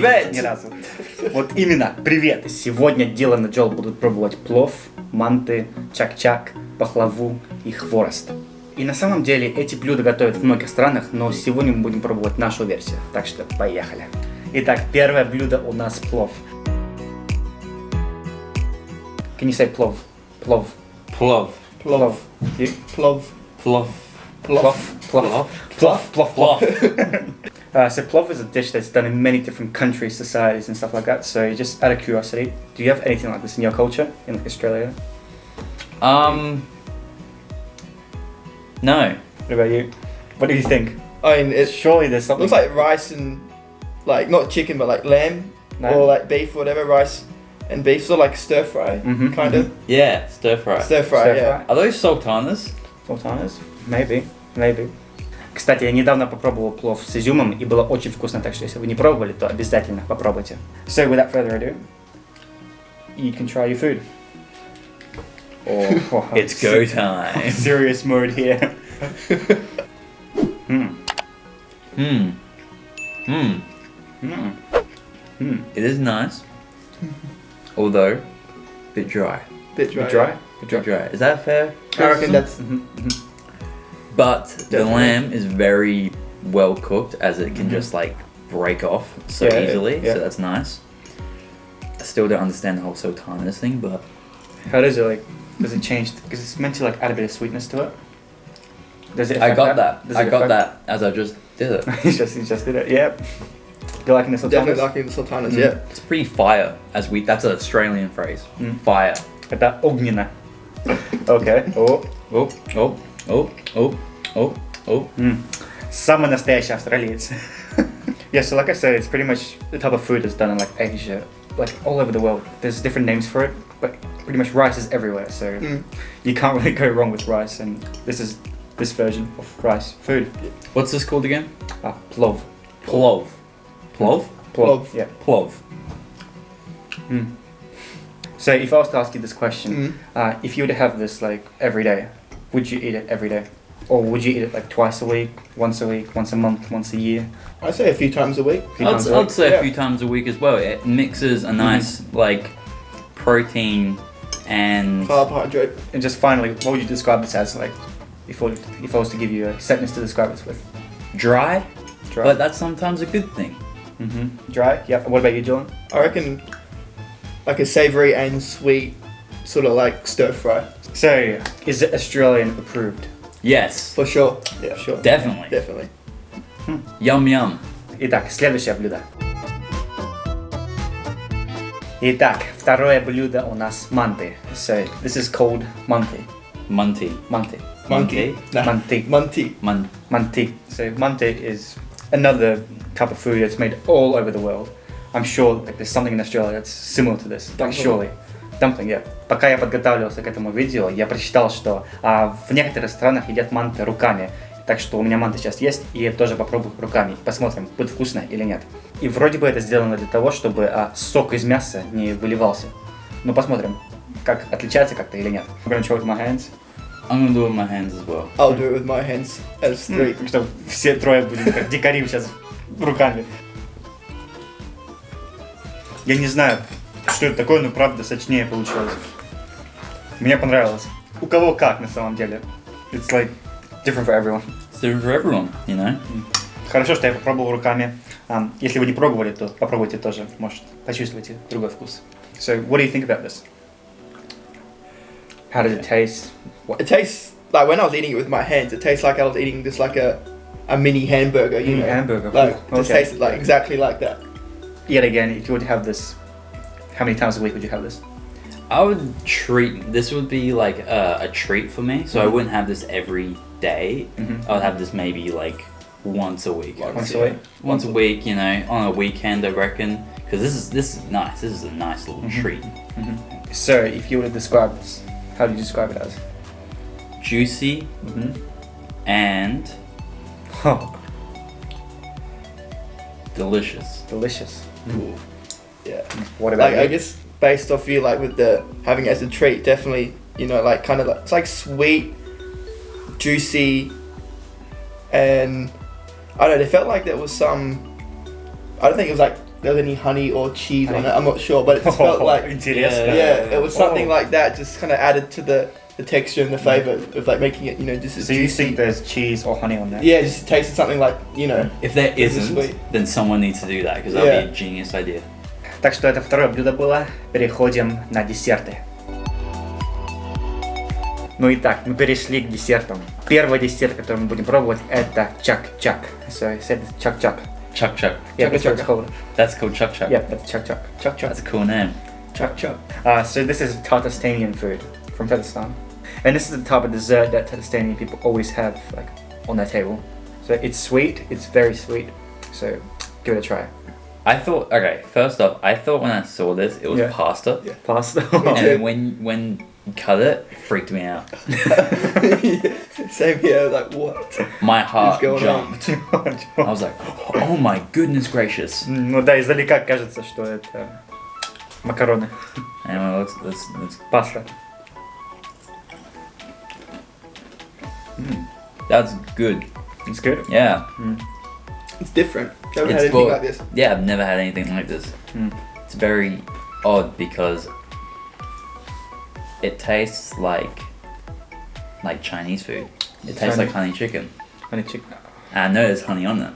Привет! Ни разу. Вот именно, привет! Сегодня Недавно, сделал будут пробовать плов, манты, чак-чак, пахлаву и хворост. И на самом деле эти блюда готовят в многих странах, но сегодня мы будем пробовать нашу версию. Так что поехали. Итак, первое блюдо у нас плов. Can you say plov? Plov. Plov. Plov. Plov. Plov. Plov. Plov. Plov. Plov. Plov. So plov is a dish that's done in many different countries, societies and stuff like that. So just out of curiosity, do you have anything like this in your culture, in like Australia? No. What about you? What do you think? I mean, it Surely there's something. looks like rice and, like, not chicken, but like lamb Lamb? or like beef, whatever, rice and beef, so like stir fry, Mhm, kind of. Yeah, stir fry. Stir fry, Stir yeah. fry. Are those sultanas? Sultanas? Maybe. Maybe. Кстати, я недавно попробовал плов с изюмом, и было очень вкусно, так что если вы не пробовали, то обязательно попробуйте. So without further ado, you can try your food. Oh, It's go time. Serious mode here. It is nice. Although, a bit dry. Bit dry. Bit dry? Bit dry. Is that fair? I reckon that's But the Definitely. lamb is very well cooked, as it can just like break off so Yeah, easily. yeah. So that's nice. I still don't understand the whole sultanas thing, but How does it like? Does it change? Because it's meant to like add a bit of sweetness to it. Does it? I affect got that. Does I it got affect- that as I just did it. you just did it. Yep. You liking the sultanas? definitely liking the sultanas, Mm. yeah. It's pretty fire, that's an Australian phrase. Mm. Fire. Это огненно. Okay. Oh. Oh, oh, oh, oh, oh, oh. Самый настоящий австралиец. Yeah, so like I said, it's pretty much the type of food that's done in like Asia, like all over the world. There's different names for it, but pretty much rice is everywhere, so you can't really go wrong with rice, and this is this version of rice food. What's this called again? Plov. Plov. Plov? Plov. Plov. Yeah. Plov. So if I was to ask you this question, if you were to have this like every day, would you eat it every day? Or would you eat it like twice a week, once a month, once a year? I'd say a few times a week. Few times a I'd week? say Yeah. a few times a week as well. It mixes a nice like protein and Carbohydrate. And just finally, what would you describe this as? Like, if I was to give you a sentence to describe this with? dry, Dry. but that's sometimes a good thing. Dry? Yep. What about you, Dylan? I reckon like a savoury and sweet sort of like stir fry. So, is it Australian approved? Yes, For sure. Yeah, sure. definitely. Definitely. Yum yum. Итак, следующее блюдо. Итак, второе блюдо у нас манты. So, this is called manti. Munty. Manti. Monkey. Nah. Manti. Munty. Manti. So, manti is another type of food that's made all over the world. I'm sure like, there's something in Australia that's similar to this. Like, Dumpling. surely. Dumpling, yeah. Пока я подготавливался к этому видео, я прочитал, что в некоторых странах едят манты руками. Так что у меня манты сейчас есть, и я тоже попробую руками. Посмотрим, будет вкусно или нет. И вроде бы это сделано для того, чтобы сок из мяса не выливался. Но посмотрим, как отличается как-то или нет. I'm gonna try with my hands. I'm gonna do it with my hands as well. I'll do it with my hands as three. Так что все трое будем как дикари сейчас руками. Я не знаю, что это такое, но правда сочнее получилось. Мне понравилось. У кого как на самом деле. It's like different for everyone. It's different for everyone, you know? Хорошо, что я попробовал руками. Если вы не пробовали, то попробуйте тоже. Может, почувствуйте другой вкус. So, what do you think about this? How does it taste? What? It tastes like when I was eating it with my hands, it tastes like I was eating just like a mini hamburger, you Mini know. hamburger. Like Ooh, just okay. tasted like exactly like that. Yet again, if you were to have this, how many times a week would you have this? I would treat this would be like a treat for me, so I wouldn't have this every day. I would have this maybe like once a week. I would Once say. a week? Once a week, you know, on a weekend, I reckon, because this is nice. This is a nice little treat. So, if you were to describe this, how do you describe it as? Juicy and Oh, delicious. delicious. Yeah. What about Like you? I guess based off you like with the having it as a treat, definitely, you know, like kind of like it's like sweet, juicy, and I don't know, it felt like there was some, I don't think it was like there was any honey or cheese on it. I'm not sure, but it just felt like Интересно. yeah, it was something like that. Just kind of added to the texture and the flavor of like making it, just as So you juicy. think there's cheese or honey on there? Yeah, just tasted something like If there It's isn't, sweet. then someone needs to do that because that would be a genius idea. Так что это второе блюдо было. Переходим на десерты. Ну и так, мы перешли к десертам. Первый десерт, который мы будем пробовать, это чак-чак. So I said чак-чак. Chuck chuck. Yeah, that's what it's called. That's called chuck chuck. Yeah, that's chak chak. chuck chuck. That's a cool name. Chuck chuck. So this is Tatarian food from Tatarstan, and this is the type of dessert that Tatarian people always have like on their table. So it's sweet. It's very sweet. So give it a try. I thought, okay, first off, I thought when I saw this, it was Yeah. pasta. Yeah. Pasta. And then when you cut it, it freaked me out. Yeah, same here. Like what? My heart going on? jumped. I was like, oh my goodness gracious. Ну да, издалека кажется, что это макароны. Anyway, let's Паста. that's good. It's good. Yeah. It's different. Never had It's anything well- like this. Yeah, I've never had anything like this. Mm. It's very odd because it tastes like Chinese food. It tastes like honey chicken. Honey chicken. And I know there's honey on it.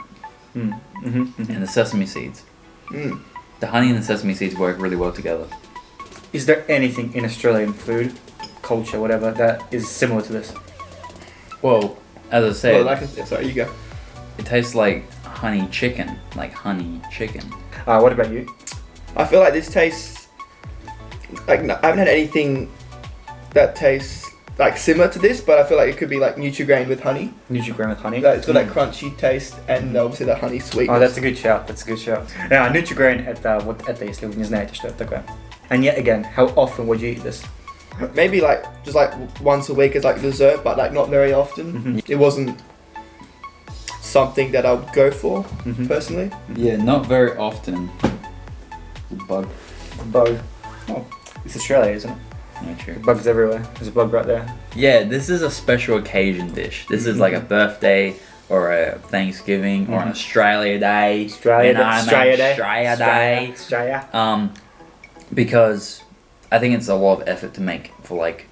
And the sesame seeds. Mm. The honey and the sesame seeds work really well together. Is there anything in Australian food, culture, whatever, that is similar to this? Well, as I said, Well, sorry, you go. it tastes like honey chicken. Like honey chicken. What about you? I feel like this tastes like I haven't had anything that tastes like similar to this, but I feel like it could be like Nutri-Grain with honey. Nutri-Grain with honey. Like, it's got that crunchy taste and obviously that honey sweetness. Oh, that's a good shout. That's a good shout. Yeah, Nutri-Grain это вот это, если вы не знаете, что это такое. And yet again, how often would you eat this? Maybe like just like once a week as like dessert, but like not very often. It wasn't something that I would go for personally. Yeah, not very often. Bug. Bug. Oh, it's Australia, isn't it? Yeah, true. Bugs everywhere. There's a bug right there. Yeah, this is a special occasion dish. This is like a birthday or a Thanksgiving or an Australia Day. Australia Day. Australia Day. Australia. Because I think it's a lot of effort to make for like,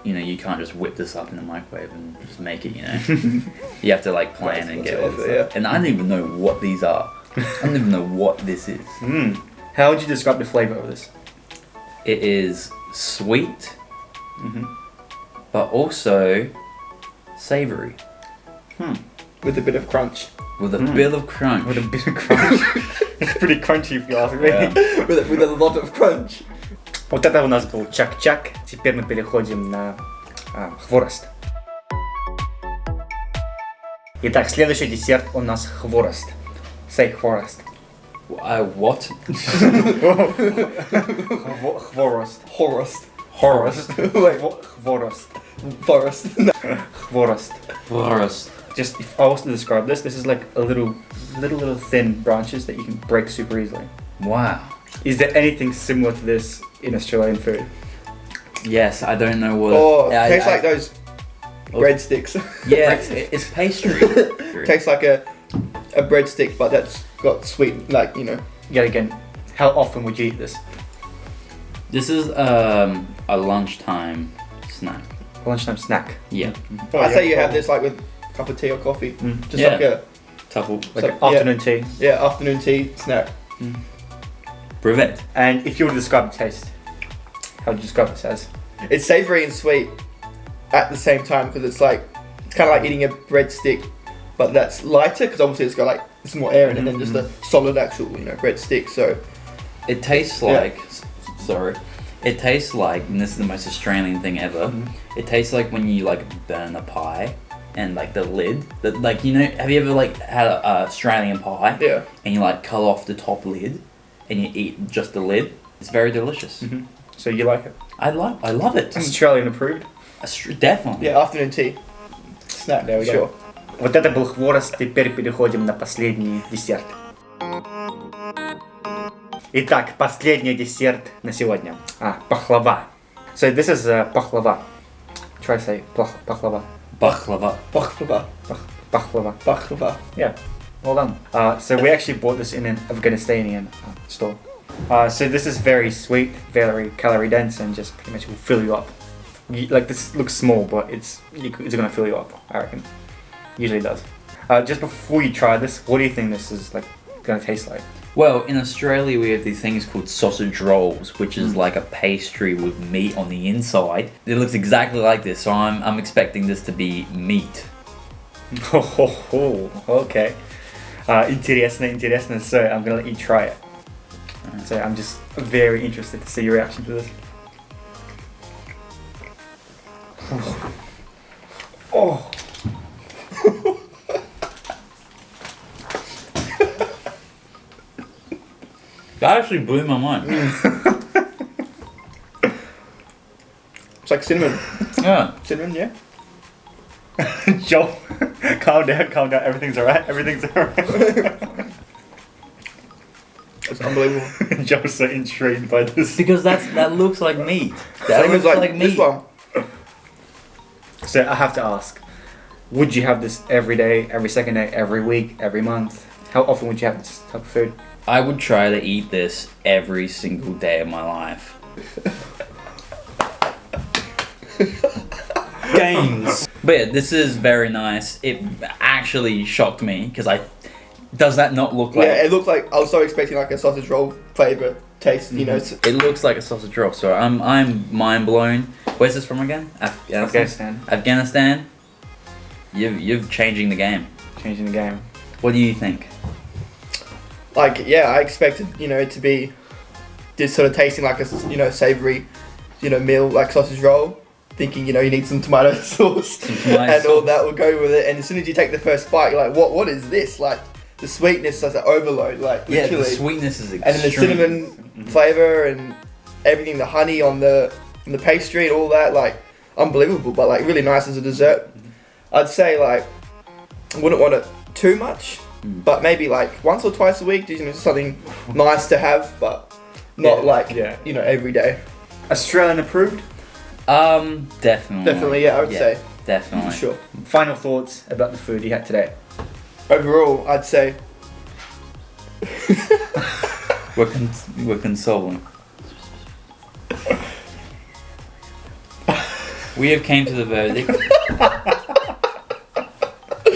you can't just whip this up in the microwave and just make it, You have to like plan and get all this stuff. And I don't even know what these are. I don't even know what this is. How would you describe the flavor of this? It is sweet, but also savory. With a bit of crunch. With a bit of crunch. With a bit of crunch. It's pretty crunchy, if you ask me. Yeah. with a lot of crunch. Вот это у нас был чак-чак. Теперь мы переходим на хворост. Итак, следующий десерт у нас хворост. Say хворост. What? Хворост. Horost. Хворост. Wait, Хворост. forest. Хворост. Forest. Just if I was to describe this is like a little thin branches that you can break super easily. Wow. Is there anything similar to this in Australian food? Yes, I don't know what. Or I- tastes I- like those breadsticks. Yeah, it's pastry. Tastes like a breadstick, but that's got sweet, like Yet again, how often would you eat this? This is a lunchtime snack. Lunchtime snack. Yeah. I say you have this like with a cup of tea or coffee, just Yeah. like a Couple. Like So- afternoon tea. afternoon tea snack. Brevet. And if you were to describe the taste, how would you describe this as? It's savory and sweet at the same time because it's kind of like eating a breadstick, but that's lighter because obviously it's got it's more air in it than just a solid actual breadstick. So It tastes Yeah. like. Sorry. It tastes like, and this is the most Australian thing ever. It tastes like when you burn a pie, and the lid. Have you ever had a Australian pie? yeah, And you cut off the top lid, and you eat just the lid. It's very delicious. So you like it? I love it. Australian approved? Definitely. yeah, afternoon tea snack. There we go. Sure. Вот это был хворост, теперь переходим на последний десерт. Итак, последний десерт на сегодня. Пахлава. So this is пахлава. Try to say пахлава. Baklava. Pахlava. Пахлава. Pахlava. Yeah. Well done. So we actually bought this in an Afghanistani store. So this is very sweet, very calorie dense, and just pretty much will fill you up. Like this looks small, but it's gonna fill you up, I reckon. Usually does. Just before you try this, what do you think this is like gonna taste like? Well, in Australia we have these things called sausage rolls, which is like a pastry with meat on the inside. It looks exactly like this, so I'm expecting this to be meat. Okay. Интересно. So I'm gonna let you try it. So I'm just very interested to see your reaction to this. Oh. That actually blew my mind. It's like cinnamon. Yeah. Cinnamon, yeah. Joe, calm down. Everything's alright. It's unbelievable. Joe's so intrigued by this. Because that looks like meat. That Same as looks like meat. this one. So I have to ask, would you have this every day, every second day, every week, every month? How often would you have this type of food? I would try to eat this every single day of my life. Games. But yeah, this is very nice. It actually shocked me because does that not look like? Yeah, it looked like I was so expecting like a sausage roll flavour taste. You know, It looks like a sausage roll. So I'm mind blown. Where's this from again? Afghanistan. Afghanistan. You're changing the game. Changing the game. What do you think? like I expected it to be just sort of tasting like a savoury meal like sausage roll. Thinking you need some tomato sauce and all that will go with it. And as soon as you take the first bite, you're like, what is this? Like the sweetness does an overload. Like literally. The sweetness is extreme. And then the cinnamon flavour and everything, the honey on the pastry and all that, like unbelievable. But like really nice as a dessert. I'd say like I wouldn't want it too much, but maybe like once or twice a week. Just something nice to have, but not every day. Australian approved. Definitely. I would say definitely. for sure. Final thoughts about the food you had today. Overall, I'd say We're consoling. We have came to the verdict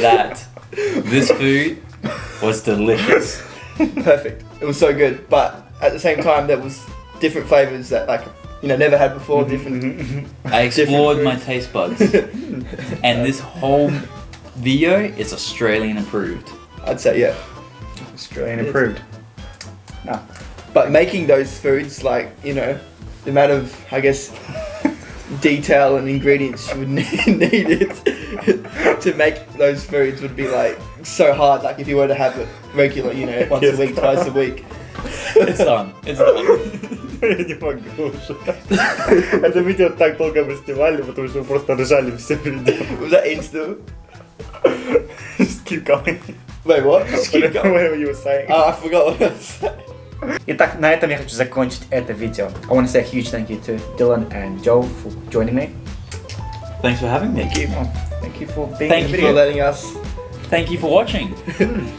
that this food was delicious. perfect. It was so good, but at the same time, there was different flavors that never had before. Different. I explored my taste buds, and this whole video is Australian approved. I'd say Australian approved. No. But making those foods, the amount of detail and ingredients you would need it to make those foods would be so hard. Like if you were to have it regular, once a week, twice a week. It's done. Я не могу уже. Это видео так долго мы снимали, потому что мы просто ржали все видео. Was that Insta? Just keep going. Wait, what? Just keep going. Whatever you were saying. Oh, I forgot what I was saying. Итак, на этом я хочу закончить это видео. I want to say a huge thank you to Dylan and Joe for joining me. Thanks for having me. Thank you for being Thank in the you for video. letting us Thank you for watching.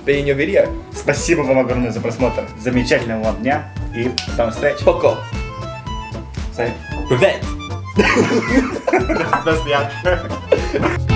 be in your video. Спасибо вам огромное за просмотр. Замечательного вам дня и до встречи. Poco. Say. Привет. До свидания.